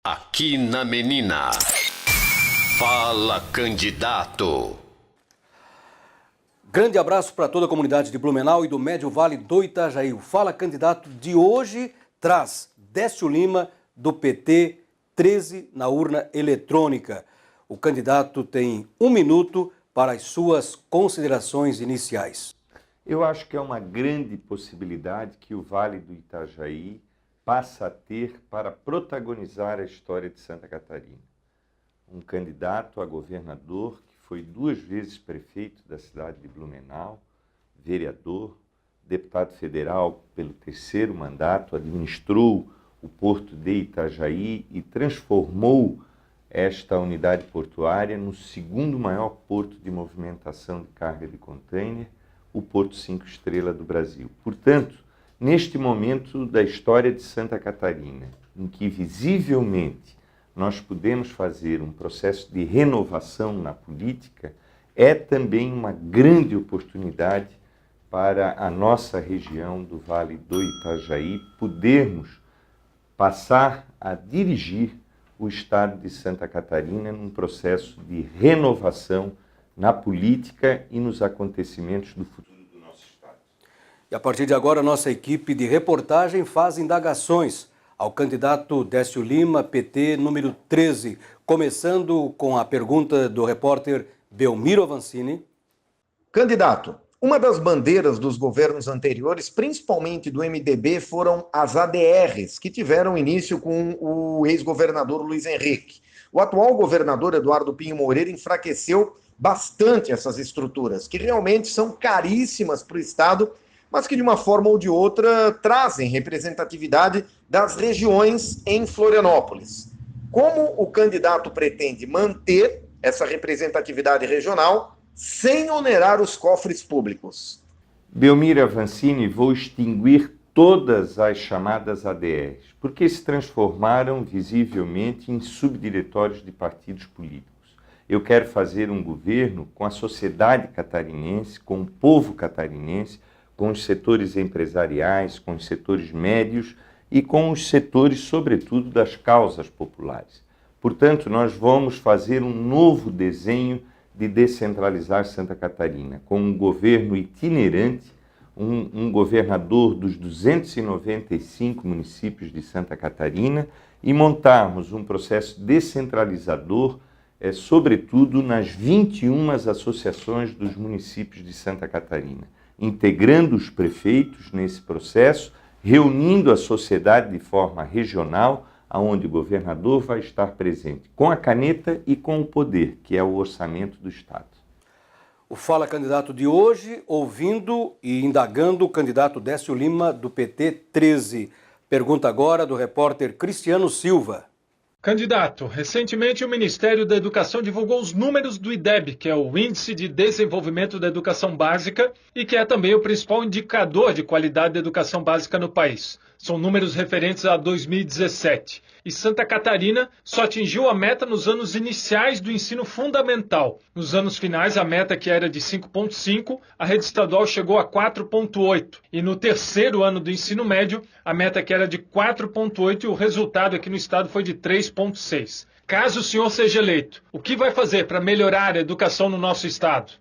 Aqui na Menina. Fala, candidato. Grande abraço para toda a comunidade de Blumenau e do Médio Vale do Itajaí. O Fala Candidato de hoje traz Décio Lima, do PT, 13 na urna eletrônica. O candidato tem 1 minuto para as suas considerações iniciais. Eu acho que é uma grande possibilidade que o Vale do Itajaí passa a ter para protagonizar a história de Santa Catarina. Um candidato a governador que foi 2 vezes prefeito da cidade de Blumenau, vereador, deputado federal pelo 3º mandato, administrou o porto de Itajaí e transformou esta unidade portuária no 2º maior porto de movimentação de carga de container, o Porto 5 Estrelas do Brasil. Portanto, neste momento da história de Santa Catarina, em que visivelmente nós podemos fazer um processo de renovação na política, é também uma grande oportunidade para a nossa região do Vale do Itajaí podermos passar a dirigir o estado de Santa Catarina num processo de renovação na política e nos acontecimentos do futuro do nosso estado. E a partir de agora, nossa equipe de reportagem faz indagações ao candidato Décio Lima, PT, número 13, começando com a pergunta do repórter Belmiro Avancini. Candidato, uma das bandeiras dos governos anteriores, principalmente do MDB, foram as ADRs, que tiveram início com o ex-governador Luiz Henrique. O atual governador Eduardo Pinho Moreira enfraqueceu bastante essas estruturas, que realmente são caríssimas para o Estado, mas que de uma forma ou de outra trazem representatividade das regiões em Florianópolis. Como o candidato pretende manter essa representatividade regional sem onerar os cofres públicos? Belmiro Avancini, vou extinguir todas as chamadas ADRs, porque se transformaram visivelmente em subdiretórios de partidos políticos. Eu quero fazer um governo com a sociedade catarinense, com o povo catarinense, com os setores empresariais, com os setores médios e com os setores, sobretudo, das causas populares. Portanto, nós vamos fazer um novo desenho de descentralizar Santa Catarina, com um governo itinerante, um governador dos 295 municípios de Santa Catarina e montarmos um processo descentralizador, sobretudo nas 21 associações dos municípios de Santa Catarina, integrando os prefeitos nesse processo, reunindo a sociedade de forma regional, onde o governador vai estar presente com a caneta e com o poder, que é o orçamento do Estado. O Fala Candidato de hoje, ouvindo e indagando o candidato Décio Lima, do PT 13. Pergunta agora do repórter Cristiano Silva. Candidato, recentemente o Ministério da Educação divulgou os números do IDEB, que é o Índice de Desenvolvimento da Educação Básica e que é também o principal indicador de qualidade da educação básica no país. São números referentes a 2017. E Santa Catarina só atingiu a meta nos anos iniciais do ensino fundamental. Nos anos finais, a meta, que era de 5,5, a rede estadual chegou a 4,8. E no 3º ano do ensino médio, a meta, que era de 4,8, e o resultado aqui no estado foi de 3,6. Caso o senhor seja eleito, o que vai fazer para melhorar a educação no nosso estado?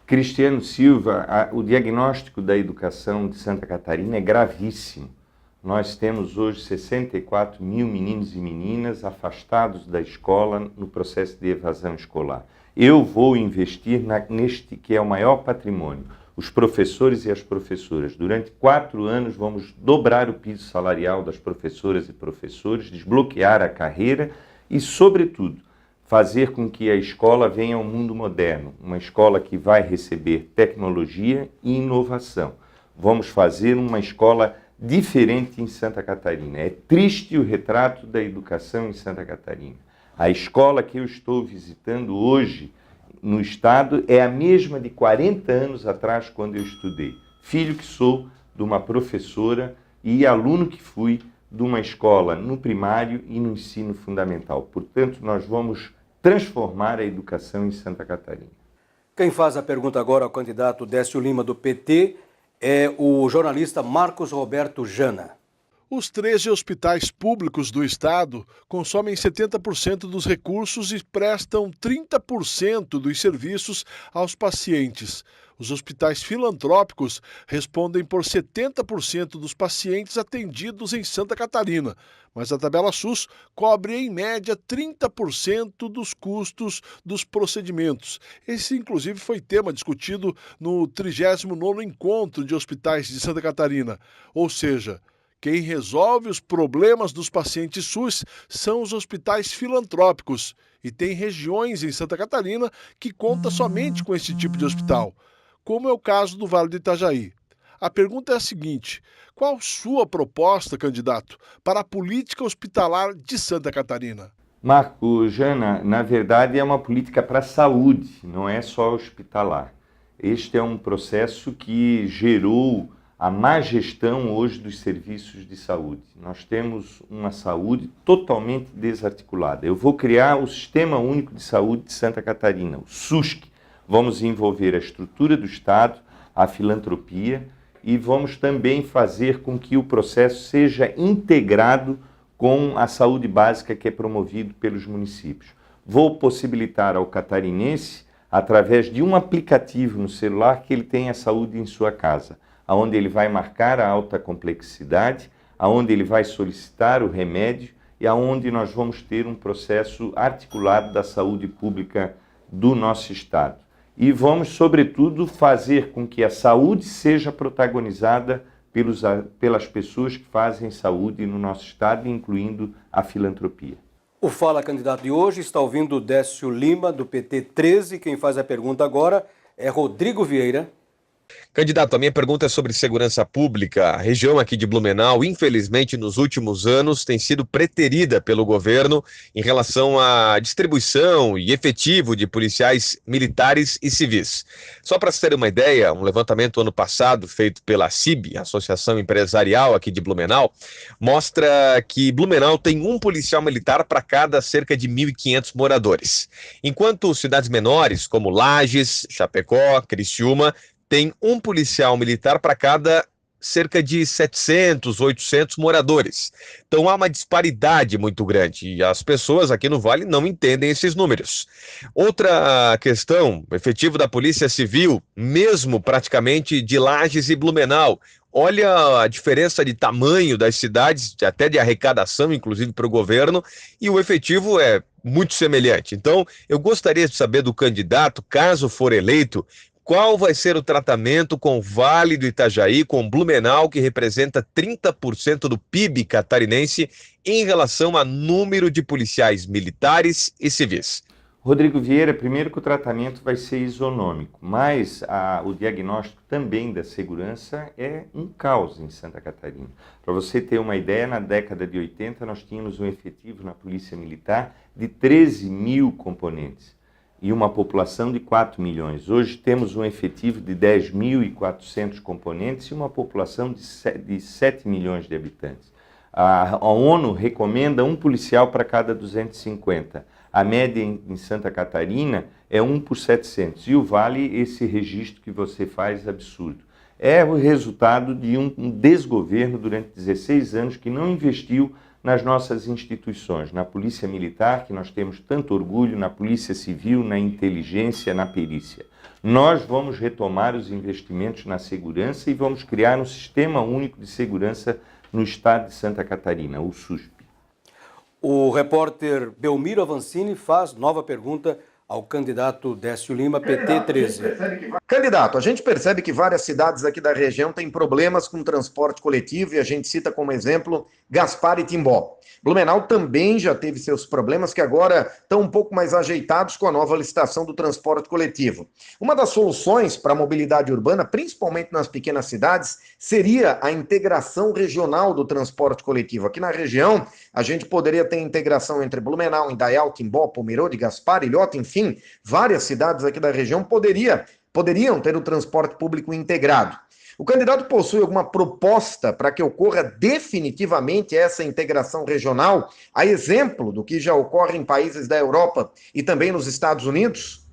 Cristiano Silva, o diagnóstico da educação de Santa Catarina é gravíssimo. Nós temos hoje 64 mil meninos e meninas afastados da escola no processo de evasão escolar. Eu vou investir neste que é o maior patrimônio, os professores e as professoras. Durante 4 anos vamos dobrar o piso salarial das professoras e professores, desbloquear a carreira e, sobretudo, fazer com que a escola venha ao mundo moderno, uma escola que vai receber tecnologia e inovação. Vamos fazer uma escola diferente em Santa Catarina. É triste o retrato da educação em Santa Catarina. A escola que eu estou visitando hoje no estado é a mesma de 40 anos atrás, quando eu estudei. Filho que sou de uma professora e aluno que fui de uma escola no primário e no ensino fundamental. Portanto, nós vamos transformar a educação em Santa Catarina. Quem faz a pergunta agora ao candidato Décio Lima, do PT, é o jornalista Marcos Roberto Jana. Os 13 hospitais públicos do estado consomem 70% dos recursos e prestam 30% dos serviços aos pacientes. Os hospitais filantrópicos respondem por 70% dos pacientes atendidos em Santa Catarina, mas a tabela SUS cobre em média 30% dos custos dos procedimentos. Esse, inclusive, foi tema discutido no 39º Encontro de Hospitais de Santa Catarina. Ou seja, quem resolve os problemas dos pacientes SUS são os hospitais filantrópicos. E tem regiões em Santa Catarina que contam somente com esse tipo de hospital, como é o caso do Vale do Itajaí. A pergunta é a seguinte: qual sua proposta, candidato, para a política hospitalar de Santa Catarina? Marco, Jana, na verdade é uma política para a saúde, não é só hospitalar. Este é um processo que gerou a má gestão hoje dos serviços de saúde. Nós temos uma saúde totalmente desarticulada. Eu vou criar o Sistema Único de Saúde de Santa Catarina, o SUSC. Vamos envolver a estrutura do Estado, a filantropia e vamos também fazer com que o processo seja integrado com a saúde básica que é promovido pelos municípios. Vou possibilitar ao catarinense, através de um aplicativo no celular, que ele tenha saúde em sua casa, onde ele vai marcar a alta complexidade, onde ele vai solicitar o remédio e onde nós vamos ter um processo articulado da saúde pública do nosso Estado. E vamos, sobretudo, fazer com que a saúde seja protagonizada pelas pessoas que fazem saúde no nosso Estado, incluindo a filantropia. O Fala Candidato de hoje está ouvindo o Décio Lima, do PT 13. Quem faz a pergunta agora é Rodrigo Vieira. Candidato, a minha pergunta é sobre segurança pública. A região aqui de Blumenau, infelizmente, nos últimos anos, tem sido preterida pelo governo em relação à distribuição e efetivo de policiais militares e civis. Só para se ter uma ideia, um levantamento ano passado feito pela CIB, Associação Empresarial aqui de Blumenau, mostra que Blumenau tem um policial militar para cada cerca de 1.500 moradores. Enquanto cidades menores, como Lages, Chapecó, Criciúma, tem um policial militar para cada cerca de 700, 800 moradores. Então há uma disparidade muito grande e as pessoas aqui no Vale não entendem esses números. Outra questão, o efetivo da Polícia Civil, mesmo praticamente de Lages e Blumenau. Olha a diferença de tamanho das cidades, até de arrecadação, inclusive para o governo, e o efetivo é muito semelhante. Então, eu gostaria de saber do candidato, caso for eleito, qual vai ser o tratamento com o Vale do Itajaí, com Blumenau, que representa 30% do PIB catarinense, em relação a número de policiais militares e civis? Rodrigo Vieira, primeiro que o tratamento vai ser isonômico, mas o diagnóstico também da segurança é um caos em Santa Catarina. Para você ter uma ideia, na década de 80 nós tínhamos um efetivo na Polícia Militar de 13 mil componentes e uma população de 4 milhões. Hoje temos um efetivo de 10.400 componentes e uma população de 7 milhões de habitantes. A ONU recomenda um policial para cada 250. A média em Santa Catarina é 1 por 700. E o Vale, esse registro que você faz é absurdo. É o resultado de um desgoverno durante 16 anos que não investiu nas nossas instituições, na Polícia Militar, que nós temos tanto orgulho, na Polícia Civil, na inteligência, na perícia. Nós vamos retomar os investimentos na segurança e vamos criar um Sistema Único de Segurança no Estado de Santa Catarina, o SUSP. O repórter Belmiro Avancini faz nova pergunta ao candidato Décio Lima, PT 13. Candidato, a gente percebe que várias cidades aqui da região têm problemas com transporte coletivo e a gente cita como exemplo Gaspar e Timbó. Blumenau também já teve seus problemas que agora estão um pouco mais ajeitados com a nova licitação do transporte coletivo. Uma das soluções para a mobilidade urbana, principalmente nas pequenas cidades, seria a integração regional do transporte coletivo. Aqui na região, a gente poderia ter integração entre Blumenau, Indaial, Timbó, Pomerode, Gaspar, Ilhota, enfim, várias cidades aqui da região poderiam ter o transporte público integrado. O candidato possui alguma proposta para que ocorra definitivamente essa integração regional, a exemplo do que já ocorre em países da Europa e também nos Estados Unidos?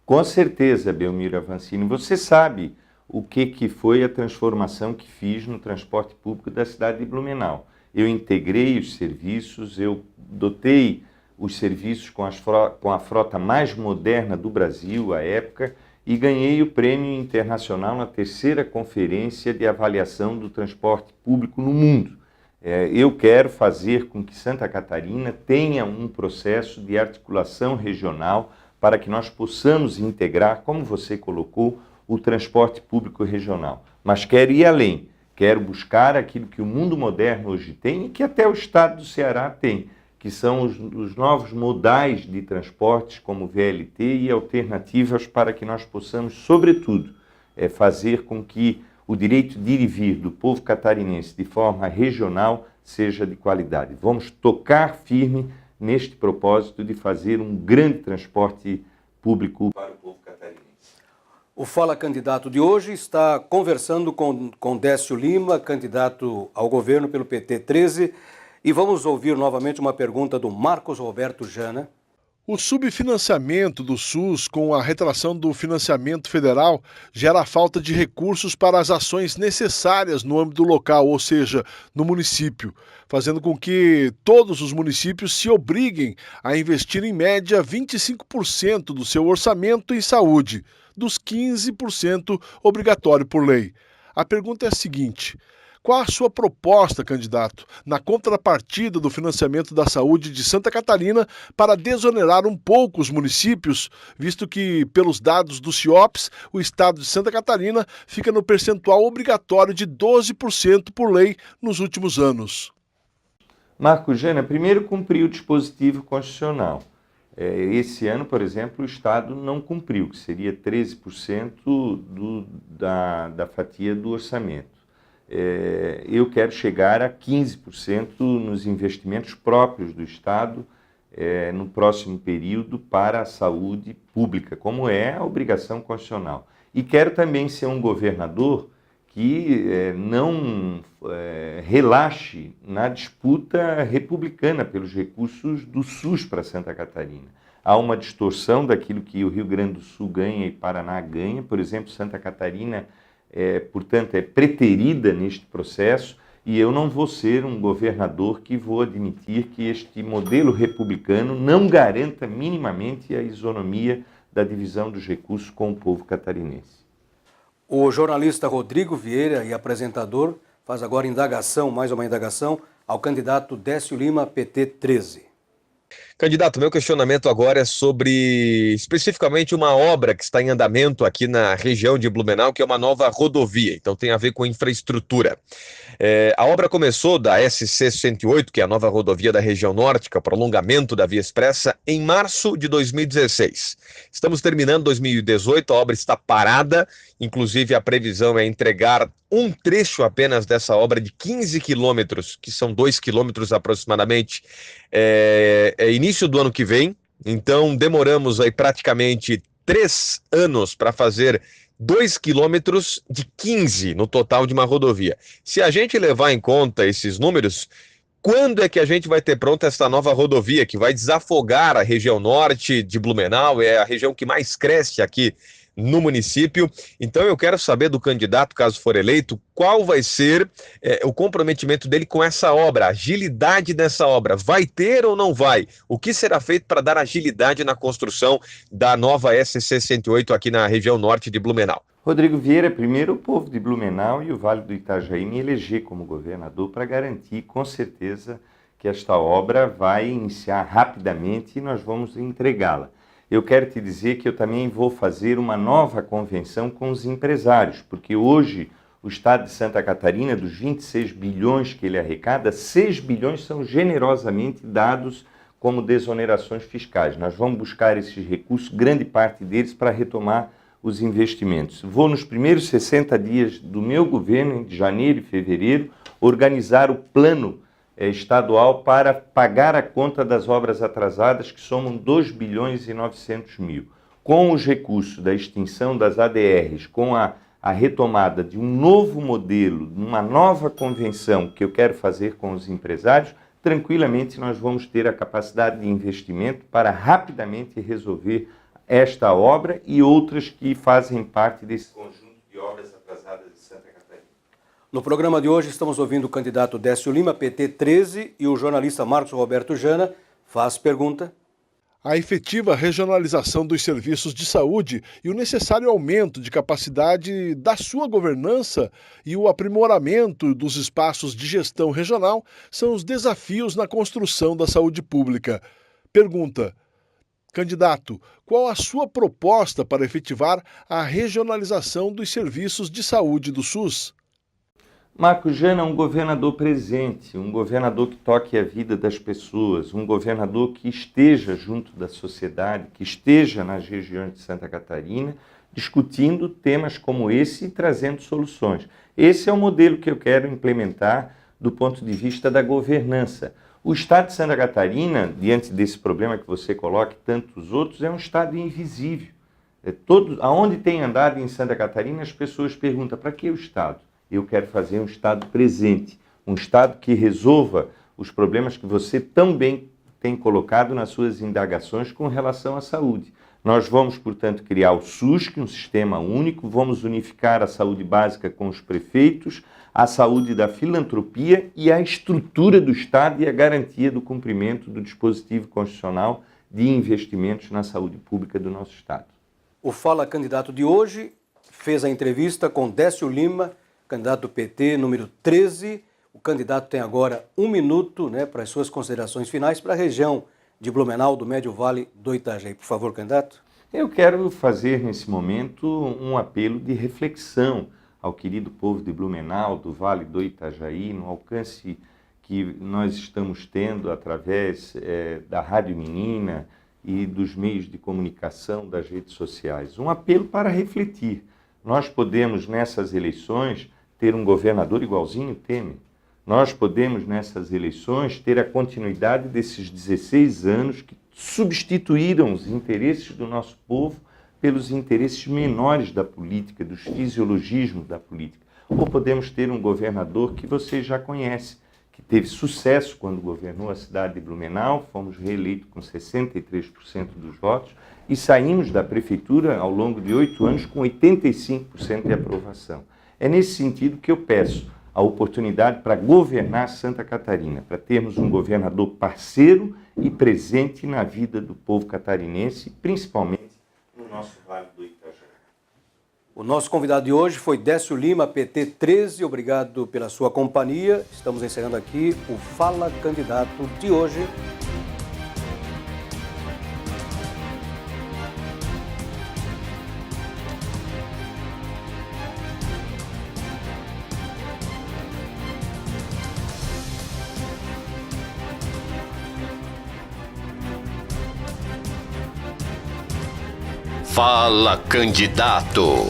Com certeza, Belmiro Avancini. Você sabe o que foi a transformação que fiz no transporte público da cidade de Blumenau. eu integrei os serviços, eu dotei os serviços com a frota mais moderna do Brasil à época e ganhei o prêmio internacional na 3ª Conferência de Avaliação do Transporte Público no Mundo. Eu quero fazer com que Santa Catarina tenha um processo de articulação regional para que nós possamos integrar, como você colocou, o transporte público regional. Mas quero ir além, quero buscar aquilo que o mundo moderno hoje tem e que até o estado do Ceará tem, que são os novos modais de transportes como VLT e alternativas para que nós possamos, sobretudo, fazer com que o direito de ir e vir do povo catarinense de forma regional seja de qualidade. Vamos tocar firme neste propósito de fazer um grande transporte público para o povo catarinense. O Fala Candidato de hoje está conversando com Décio Lima, candidato ao governo pelo PT 13, e vamos ouvir novamente uma pergunta do Marcos Roberto Jana. O subfinanciamento do SUS com a retração do financiamento federal gera a falta de recursos para as ações necessárias no âmbito local, ou seja, no município, fazendo com que todos os municípios se obriguem a investir em média 25% do seu orçamento em saúde, dos 15% obrigatório por lei. A pergunta é a seguinte: qual a sua proposta, candidato, na contrapartida do financiamento da saúde de Santa Catarina para desonerar um pouco os municípios, visto que, pelos dados do CIOPS, o estado de Santa Catarina fica no percentual obrigatório de 12% por lei nos últimos anos? Marco Jana, primeiro cumpriu o dispositivo constitucional. Esse ano, por exemplo, o Estado não cumpriu, que seria 13% da fatia do orçamento. Eu quero chegar a 15% nos investimentos próprios do Estado no próximo período para a saúde pública, como é a obrigação constitucional. E quero também ser um governador que não relaxe na disputa republicana pelos recursos do SUS para Santa Catarina. Há uma distorção daquilo que o Rio Grande do Sul ganha e Paraná ganha. Por exemplo, Santa Catarina portanto, é preterida neste processo e eu não vou ser um governador que vou admitir que este modelo republicano não garanta minimamente a isonomia da divisão dos recursos com o povo catarinense. O jornalista Rodrigo Vieira e apresentador faz agora mais uma indagação ao candidato Décio Lima, PT 13. Candidato, meu questionamento agora é sobre especificamente uma obra que está em andamento aqui na região de Blumenau, que é uma nova rodovia, então tem a ver com infraestrutura. A obra começou da SC-108, que é a nova rodovia da região norte, que é o prolongamento da Via Expressa, em março de 2016. Estamos terminando 2018, a obra está parada, inclusive a previsão é entregar um trecho apenas dessa obra de 15 quilômetros, que são 2 quilômetros aproximadamente, início do ano que vem. Então demoramos aí praticamente 3 anos para fazer 2 quilômetros de 15 no total de uma rodovia. Se a gente levar em conta esses números, quando é que a gente vai ter pronta essa nova rodovia que vai desafogar a região norte de Blumenau? É a região que mais cresce aqui no município. Então eu quero saber do candidato, caso for eleito, qual vai ser o comprometimento dele com essa obra, a agilidade dessa obra. Vai ter ou não vai? O que será feito para dar agilidade na construção da nova SC-108 aqui na região norte de Blumenau? Rodrigo Vieira, primeiro o povo de Blumenau e o Vale do Itajaí me eleger como governador para garantir com certeza que esta obra vai iniciar rapidamente e nós vamos entregá-la. Eu quero te dizer que eu também vou fazer uma nova convenção com os empresários, porque hoje o Estado de Santa Catarina, dos 26 bilhões que ele arrecada, 6 bilhões são generosamente dados como desonerações fiscais. Nós vamos buscar esses recursos, grande parte deles, para retomar os investimentos. Vou, nos primeiros 60 dias do meu governo, em janeiro e fevereiro, organizar o plano estadual para pagar a conta das obras atrasadas, que somam 2 bilhões e 900 mil. Com os recursos da extinção das ADRs, com a retomada de um novo modelo, uma nova convenção que eu quero fazer com os empresários, tranquilamente nós vamos ter a capacidade de investimento para rapidamente resolver esta obra e outras que fazem parte desse conjunto de obras atrasadas de Santa Catarina. No programa de hoje estamos ouvindo o candidato Décio Lima, PT 13, e o jornalista Marcos Roberto Jana faz pergunta. A efetiva regionalização dos serviços de saúde e o necessário aumento de capacidade da sua governança e o aprimoramento dos espaços de gestão regional são os desafios na construção da saúde pública. Pergunta: candidato, qual a sua proposta para efetivar a regionalização dos serviços de saúde do SUS? Marcos Jana é um governador presente, um governador que toque a vida das pessoas, um governador que esteja junto da sociedade, que esteja nas regiões de Santa Catarina, discutindo temas como esse e trazendo soluções. Esse é o modelo que eu quero implementar do ponto de vista da governança. O Estado de Santa Catarina, diante desse problema que você coloca e tantos outros, é um Estado invisível. Aonde tem andado em Santa Catarina, as pessoas perguntam: para que o Estado? Eu quero fazer um Estado presente, um Estado que resolva os problemas que você também tem colocado nas suas indagações com relação à saúde. Nós vamos, portanto, criar o SUS, que é um sistema único, vamos unificar a saúde básica com os prefeitos, a saúde da filantropia e a estrutura do Estado e a garantia do cumprimento do dispositivo constitucional de investimentos na saúde pública do nosso Estado. O Fala Candidato de hoje fez a entrevista com Décio Lima, candidato do PT, número 13. O candidato tem agora 1 minuto, para as suas considerações finais para a região de Blumenau, do Médio Vale do Itajaí. Por favor, candidato. Eu quero fazer nesse momento um apelo de reflexão ao querido povo de Blumenau, do Vale do Itajaí, no alcance que nós estamos tendo através da Rádio Menina e dos meios de comunicação, das redes sociais. Um apelo para refletir. Nós podemos, nessas eleições, ter um governador igualzinho Temer. Nós podemos, nessas eleições, ter a continuidade desses 16 anos que substituíram os interesses do nosso povo pelos interesses menores da política, dos fisiologismos da política. Ou podemos ter um governador que você já conhece, que teve sucesso quando governou a cidade de Blumenau, fomos reeleitos com 63% dos votos e saímos da prefeitura ao longo de 8 anos com 85% de aprovação. É nesse sentido que eu peço a oportunidade para governar Santa Catarina, para termos um governador parceiro e presente na vida do povo catarinense, principalmente no nosso Vale do Itajaí. O nosso convidado de hoje foi Décio Lima, PT 13. Obrigado pela sua companhia. Estamos encerrando aqui o Fala Candidato de hoje. Fala Candidato.